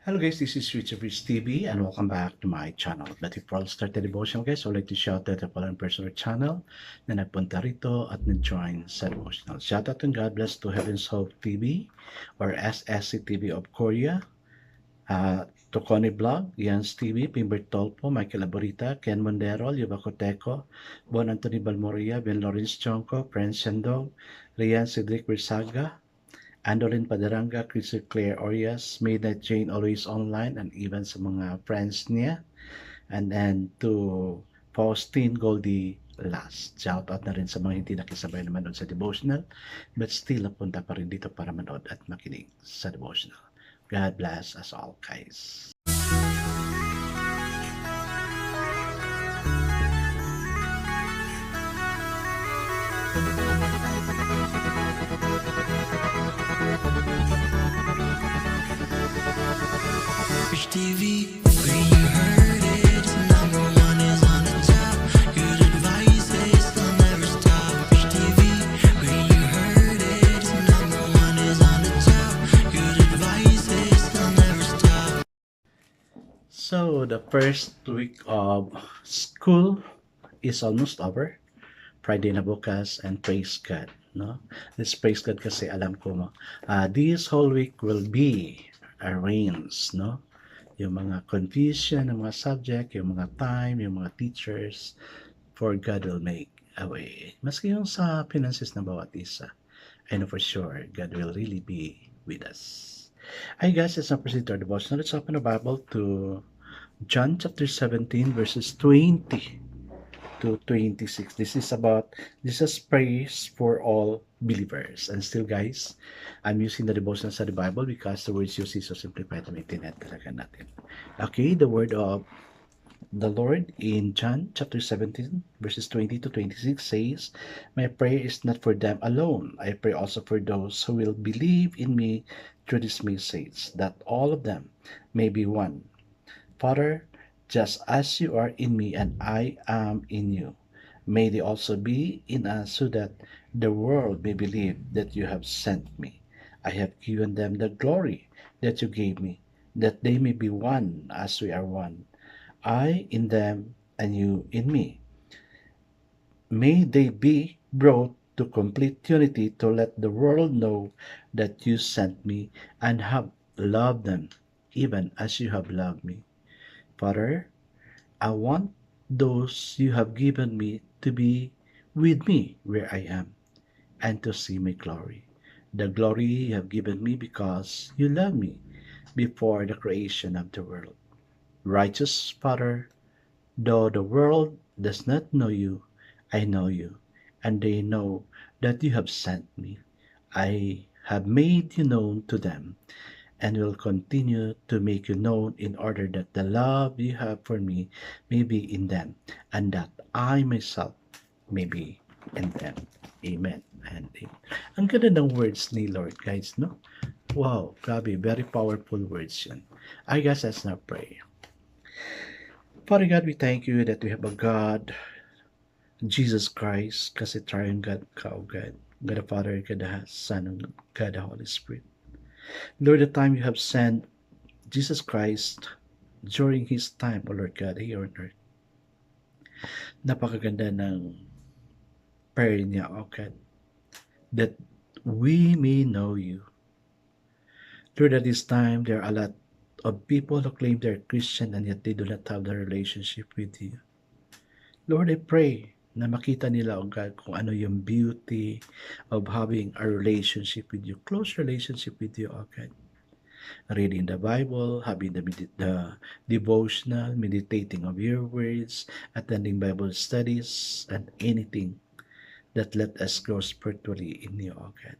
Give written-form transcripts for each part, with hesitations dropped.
Hello guys, this is Richard Rich TV and welcome back to my channel. But before I start the devotional guys, I'd like to shout out the following person or channel na nagpunta rito at nag-join sa devotional. Shout out and God bless to Heaven's Hope TV or SSC TV of Korea, to Connie Vlog, Jans TV, Pimbert Tolpo, Michael Aborita, Ken Mondero, Yuba Coteco, Bon Anthony Balmoria, Ben Lawrence Chonco, Prince Sendong, Rian Cedric Bersaga, Andolin Padaranga, Crystal Claire Orias, Midnight Jane always online, and even sa mga friends niya. And then to Faustine Goldie Last. Shout out na rin sa mga hindi nakisabay na manood sa devotional, but still napunta pa rin dito para manood at makinig sa devotional. God bless us all, guys. Rich TV, where you heard it, number one is on the top. Good advice is will never stop. Rich TV, where you heard it, number one is on the top. Good advice is will never stop. So, the first week of school is almost over. Friday na bukas, and praise God, no? Let's praise God kasi alam ko this whole week will be arranged, no? Yung mga confusion ng mga subject, yung mga time, yung mga teachers, for God will make a way. Maski yung sa finances ng bawat isa, I know for sure God will really be with us. Hi guys, let's now proceed to our devotion. Let's open the Bible to John chapter 17 verses 20 to 26. This is about Jesus prays for all believers. And still guys, I'm using the devotion sa the Bible because the words used is so simplified na maintindihan talaga natin. Okay, the word of the Lord in John chapter 17 verses 20 to 26 says, "My prayer is not for them alone. I pray also for those who will believe in me through this message, that all of them may be one. Father, just as you are in me and I am in you, may they also be in us, so that the world may believe that you have sent me. I have given them the glory that you gave me, that they may be one as we are one. I in them and you in me. May they be brought to complete unity, to let the world know that you sent me and have loved them, even as you have loved me. Father, I want those you have given me to be with me where I am, and to see my glory, the glory you have given me because you loved me before the creation of the world. Righteous Father, though the world does not know you, I know you, and they know that you have sent me. I have made you known to them, and will continue to make you known, in order that the love you have for me may be in them, and that I myself may be in them. Amen and amen. Ang ganda ng words ni Lord, guys, no? Wow, grabe, very powerful words yun. I guess let's now pray. Father God, we thank you that we have a God, Jesus Christ, kasi triune God ka, O God. God the Father, God the Son, and God the Holy Spirit. Lord, the time you have sent Jesus Christ during His time, O Lord God, here on earth. Napakaganda ng prayer niya, O God, that we may know you. Lord, at this time, there are a lot of people who claim they're Christian and yet they do not have the relationship with you. Lord, I pray na makita nila, O God, kung ano yung beauty of having a relationship with you, close relationship with you, O God. Reading the Bible, having the devotional, meditating of your words, attending Bible studies, and anything that let us grow spiritually in you, O God.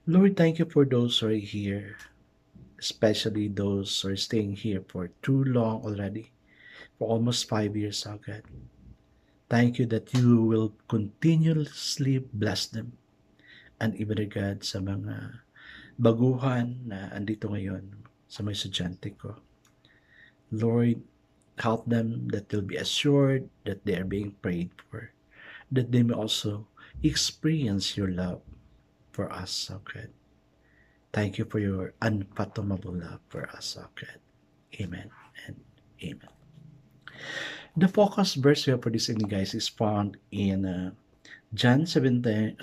Lord, thank you for those who are here, especially those who are staying here for too long already, for almost 5 years, O God. Thank you that you will continuously bless them, and even, God, sa mga baguhan na andito ngayon, sa mga estudyante ko. Lord, help them that they'll be assured that they are being prayed for, that they may also experience your love for us, O God. Thank you for your unfathomable love for us, O God. Amen and amen. The focus verse we have for this evening, guys, is found in John 17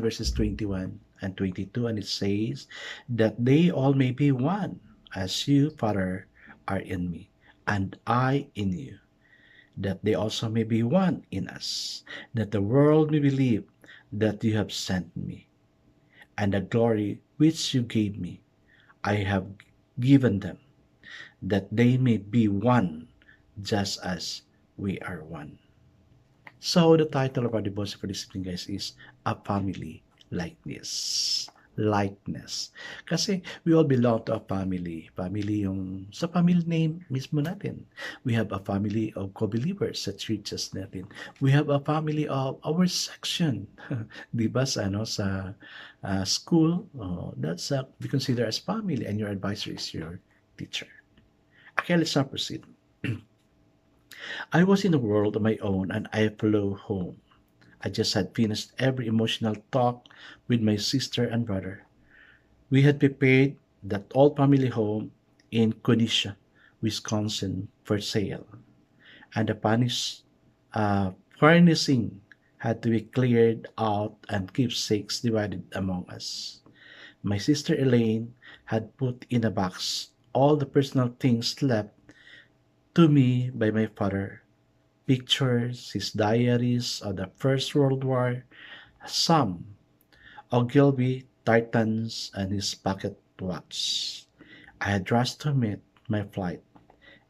verses 21 and 22, and it says that they all may be one, as you, Father, are in me, and I in you, that they also may be one in us, that the world may believe that you have sent me, and the glory which you gave me, I have given them, that they may be one, just as we are one. So the title of our devotion for this evening, guys, is A Family Likeness. Likeness. Kasi we all belong to a family. Family yung sa family name mismo natin. We have a family of co-believers sa churches natin. We have a family of our section. Di ba sa school? That's we consider as family, and your advisor is your teacher. Okay, let's now proceed. I was in a world of my own and I flew home. I just had finished every emotional talk with my sister and brother. We had prepared that old family home in Conesia, Wisconsin for sale, and the furnishing had to be cleared out and keepsakes divided among us. My sister Elaine had put in a box all the personal things left to me by my father, pictures, his diaries of the First World War, some Ogilvy tartans, and his pocket watch. I had rushed to meet my flight,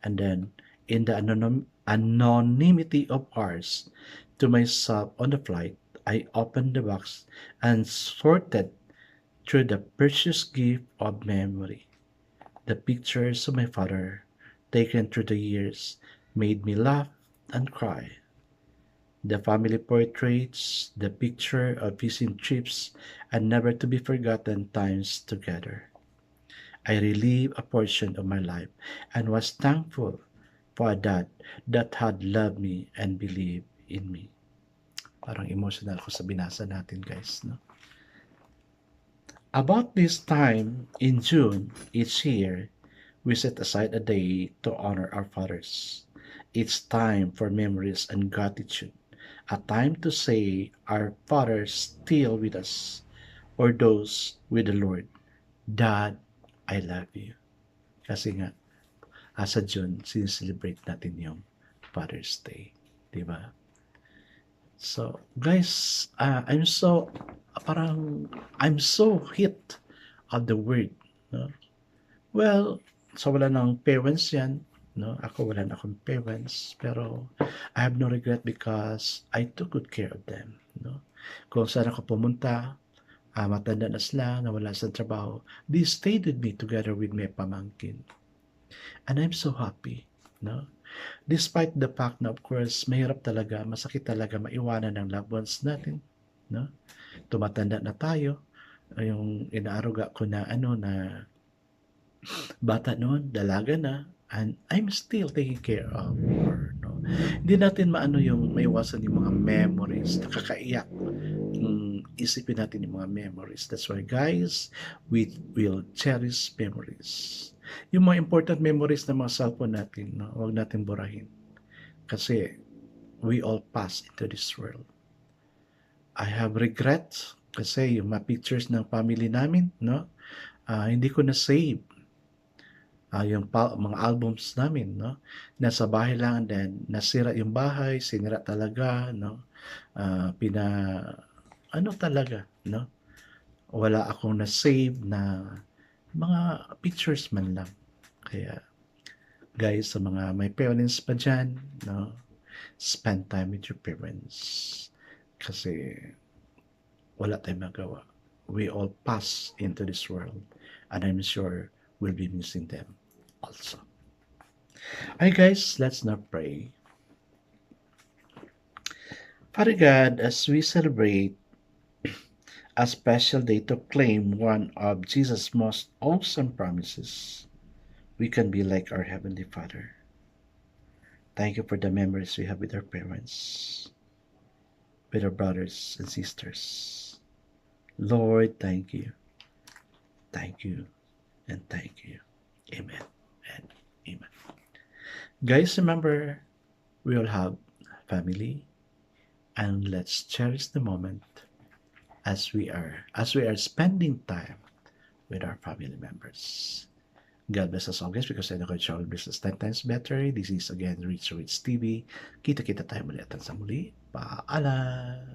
and then, in the anonymity of ours, to myself on the flight, I opened the box and sorted through the precious gift of memory. The pictures of my father, taken through the years, made me laugh and cry. The family portraits, the picture of fishing trips and never to be forgotten times together. I relived a portion of my life and was thankful for a dad that had loved me and believed in me. Parang emotional ko sa binasa natin, guys, no? About this time in June each year, we set aside a day to honor our fathers. It's time for memories and gratitude, a time to say our fathers still with us, or those with the Lord, Dad, I love you. Kasi nga, sa June, sineselebrate natin yung Father's Day. Diba? So, guys, I'm so hit of the word. No? Well, so wala ng parents yan. No? Ako wala na akong parents. Pero I have no regret because I took good care of them. No? Kung saan ako pumunta, matanda na sila, nawala sa trabaho, they stayed with me together with my pamangkin. And I'm so happy. No? Despite the fact na, of course, mahirap talaga, masakit talaga maiwanan ng loved ones natin. No? Tumatanda na tayo. Yung inaaruga ko na na bata noon, dalaga na, and I'm still taking care of her. No? Hindi natin maano yung maiwasan yung mga memories, nakakaiyak. Isipin natin yung mga memories. That's why, guys, we will cherish memories. Yung mga important memories ng mga cellphone natin, no? Huwag natin burahin. Kasi we all pass into this world. I have regrets kasi yung mga pictures ng family namin, no? Hindi ko na-save. Yung mga albums namin, no? Nasa bahay lang, and then nasira yung bahay, sinira talaga, no? Talaga, no? Wala akong na-save na mga pictures man lang. Kaya, guys, sa mga may parents pa dyan, no? Spend time with your parents. Kasi, wala tayong magawa. We all pass into this world, and I'm sure we'll be missing them also. Hi guys, let's now pray. Father God, as we celebrate a special day to claim one of Jesus' most awesome promises, we can be like our Heavenly Father. Thank you for the memories we have with our parents, with our brothers and sisters. Lord, thank you thank you and thank you. Amen and amen. Guys, remember, we all have family, and let's cherish the moment as we are spending time with our family members. God bless us always because I know God shall business 10 times better. This is again Rich TV. Kita-kita tayo muli at sa muli. Paalam!